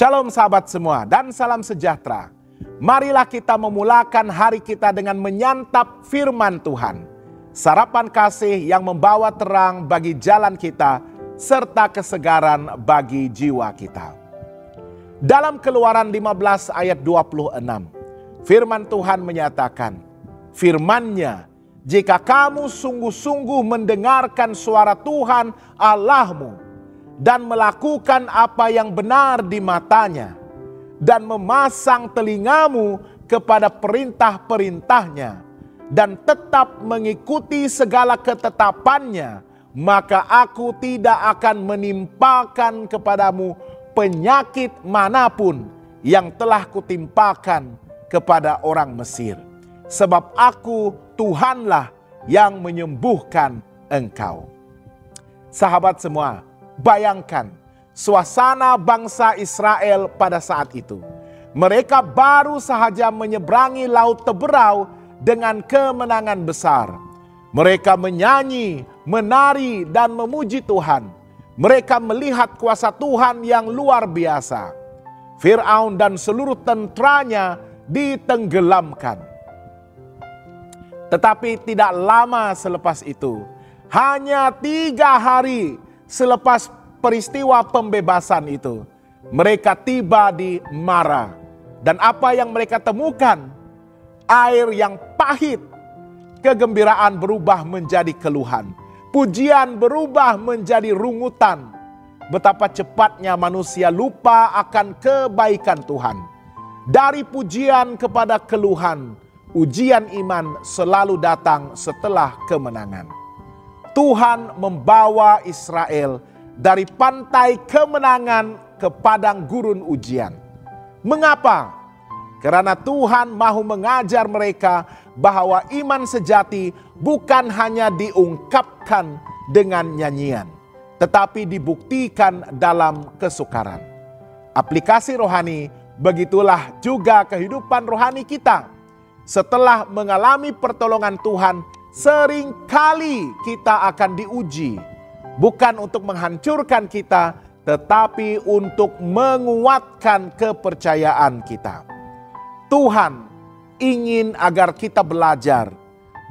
Shalom sahabat semua dan salam sejahtera. Marilah kita memulakan hari kita dengan menyantap firman Tuhan. Sarapan kasih yang membawa terang bagi jalan kita serta kesegaran bagi jiwa kita. Dalam Keluaran 15 ayat 26, firman Tuhan menyatakan, firman-Nya, jika kamu sungguh-sungguh mendengarkan suara Tuhan Allahmu, dan melakukan apa yang benar di matanya, dan memasang telingamu kepada perintah-perintahnya, dan tetap mengikuti segala ketetapannya, maka aku tidak akan menimpakan kepadamu penyakit manapun yang telah kutimpakan kepada orang Mesir. Sebab aku Tuhanlah yang menyembuhkan engkau. Sahabat semua, bayangkan suasana bangsa Israel pada saat itu. Mereka baru sahaja menyeberangi Laut Teberau dengan kemenangan besar. Mereka menyanyi, menari, dan memuji Tuhan. Mereka melihat kuasa Tuhan yang luar biasa. Firaun dan seluruh tenteranya ditenggelamkan. Tetapi tidak lama selepas itu, hanya 3 hari selepas peristiwa pembebasan itu, mereka tiba di Mara. Dan apa yang mereka temukan? Air yang pahit. Kegembiraan berubah menjadi keluhan. Pujian berubah menjadi rungutan. Betapa cepatnya manusia lupa akan kebaikan Tuhan. Dari pujian kepada keluhan, ujian iman selalu datang setelah kemenangan. Tuhan membawa Israel dari pantai kemenangan ke padang gurun ujian. Mengapa? Karena Tuhan mahu mengajar mereka bahwa iman sejati bukan hanya diungkapkan dengan nyanyian, tetapi dibuktikan dalam kesukaran. Aplikasi rohani, begitulah juga kehidupan rohani kita. Setelah mengalami pertolongan Tuhan, seringkali kita akan diuji, bukan untuk menghancurkan kita, tetapi untuk menguatkan kepercayaan kita. Tuhan ingin agar kita belajar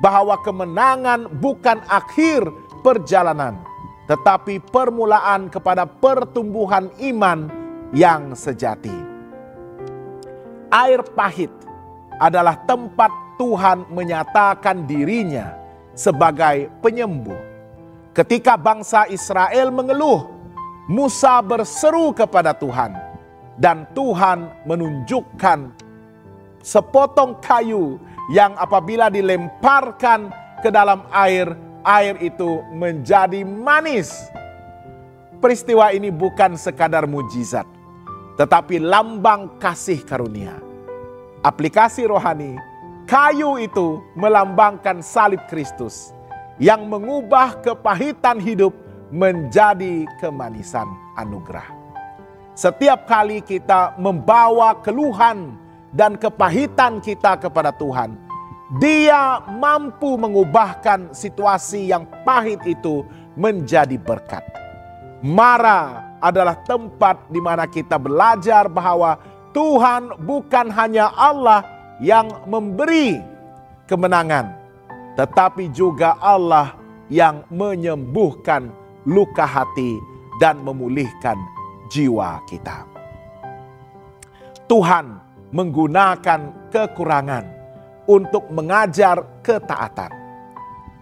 bahwa kemenangan bukan akhir perjalanan, tetapi permulaan kepada pertumbuhan iman yang sejati. Air pahit adalah tempat Tuhan menyatakan dirinya sebagai penyembuh. Ketika bangsa Israel mengeluh, Musa berseru kepada Tuhan, dan Tuhan menunjukkan sepotong kayu yang apabila dilemparkan ke dalam air, air itu menjadi manis. Peristiwa ini bukan sekadar mujizat, tetapi lambang kasih karunia. Aplikasi rohani, kayu itu melambangkan salib Kristus yang mengubah kepahitan hidup menjadi kemanisan anugerah. Setiap kali kita membawa keluhan dan kepahitan kita kepada Tuhan, Dia mampu mengubahkan situasi yang pahit itu menjadi berkat. Mara adalah tempat di mana kita belajar bahwa Tuhan bukan hanya Allah yang memberi kemenangan, tetapi juga Allah yang menyembuhkan luka hati dan memulihkan jiwa kita. Tuhan menggunakan kekurangan untuk mengajar ketaatan.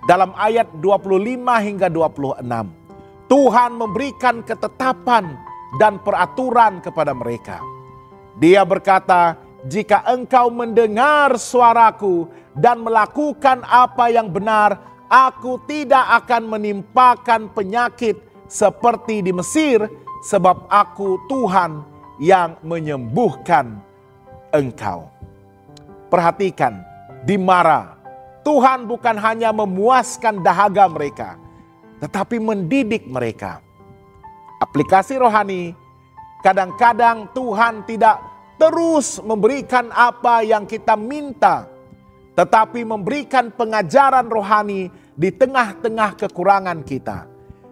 Dalam ayat 25 hingga 26, Tuhan memberikan ketetapan dan peraturan kepada mereka. Dia berkata, jika engkau mendengar suaraku dan melakukan apa yang benar, aku tidak akan menimpakan penyakit seperti di Mesir, sebab aku Tuhan yang menyembuhkan engkau. Perhatikan, di Mara, Tuhan bukan hanya memuaskan dahaga mereka, tetapi mendidik mereka. Aplikasi rohani, kadang-kadang Tuhan tidak terus memberikan apa yang kita minta, tetapi memberikan pengajaran rohani di tengah-tengah kekurangan kita.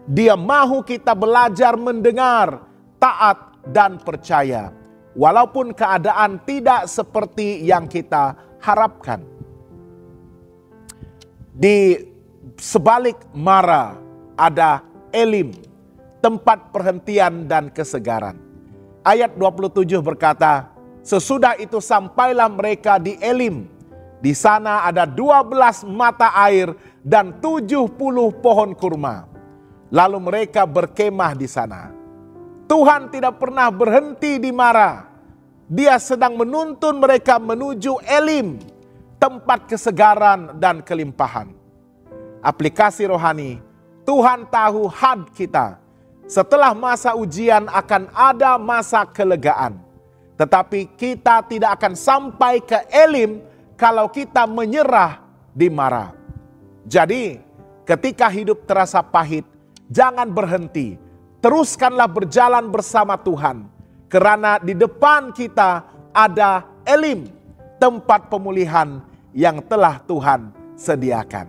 Dia mahu kita belajar mendengar, taat, dan percaya. walaupun keadaan tidak seperti yang kita harapkan. Di sebalik Mara ada Elim, tempat perhentian dan kesegaran. Ayat 27 berkata, sesudah itu sampailah mereka di Elim. Di sana ada 12 mata air dan 70 pohon kurma. Lalu mereka berkemah di sana. Tuhan tidak pernah berhenti di Mara. Dia sedang menuntun mereka menuju Elim, tempat kesegaran dan kelimpahan. Aplikasi rohani, Tuhan tahu had kita. Setelah masa ujian akan ada masa kelegaan. Tetapi kita tidak akan sampai ke Elim kalau kita menyerah di Mara. Jadi, ketika hidup terasa pahit, jangan berhenti. Teruskanlah berjalan bersama Tuhan. Karena di depan kita ada Elim, tempat pemulihan yang telah Tuhan sediakan.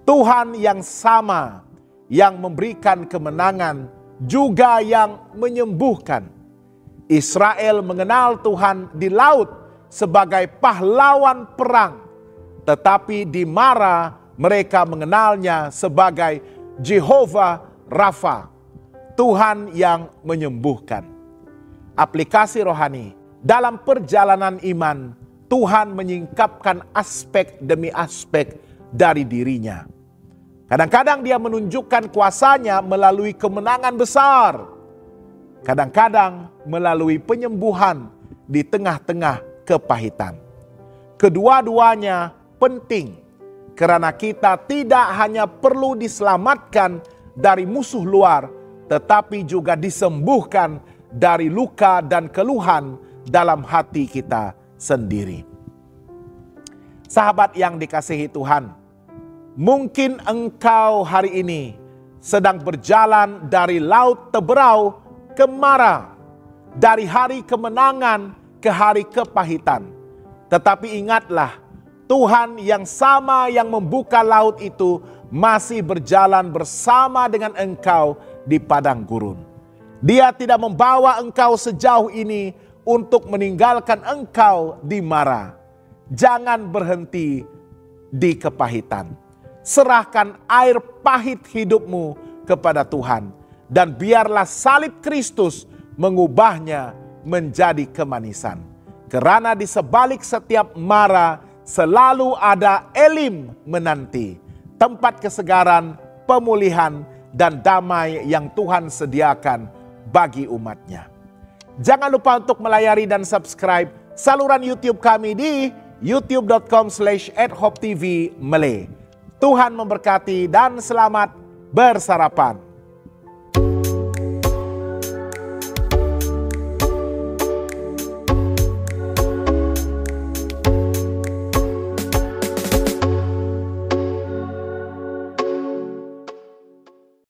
Tuhan yang sama, yang memberikan kemenangan, juga yang menyembuhkan. Israel mengenal Tuhan di laut sebagai pahlawan perang, tetapi di Mara mereka mengenalnya sebagai Jehovah Rafa, Tuhan yang menyembuhkan. Aplikasi rohani, dalam perjalanan iman, Tuhan menyingkapkan aspek demi aspek dari dirinya. Kadang-kadang dia menunjukkan kuasanya melalui kemenangan besar. Kadang-kadang melalui penyembuhan di tengah-tengah kepahitan. Kedua-duanya penting karena kita tidak hanya perlu diselamatkan dari musuh luar, tetapi juga disembuhkan dari luka dan keluhan dalam hati kita sendiri. Sahabat yang dikasihi Tuhan, mungkin engkau hari ini sedang berjalan dari laut teberau ke Mara, dari hari kemenangan ke hari kepahitan. Tetapi ingatlah, Tuhan yang sama yang membuka laut itu masih berjalan bersama dengan engkau di padang gurun. Dia tidak membawa engkau sejauh ini untuk meninggalkan engkau di Mara. Jangan berhenti di kepahitan. Serahkan air pahit hidupmu kepada Tuhan. Dan biarlah salib Kristus mengubahnya menjadi kemanisan. Karena di sebalik setiap Mara selalu ada Elim menanti. Tempat kesegaran, pemulihan, dan damai yang Tuhan sediakan bagi umatnya. Jangan lupa untuk melayari dan subscribe saluran YouTube kami di youtube.com/@hopetv Malay. Tuhan memberkati dan selamat bersarapan.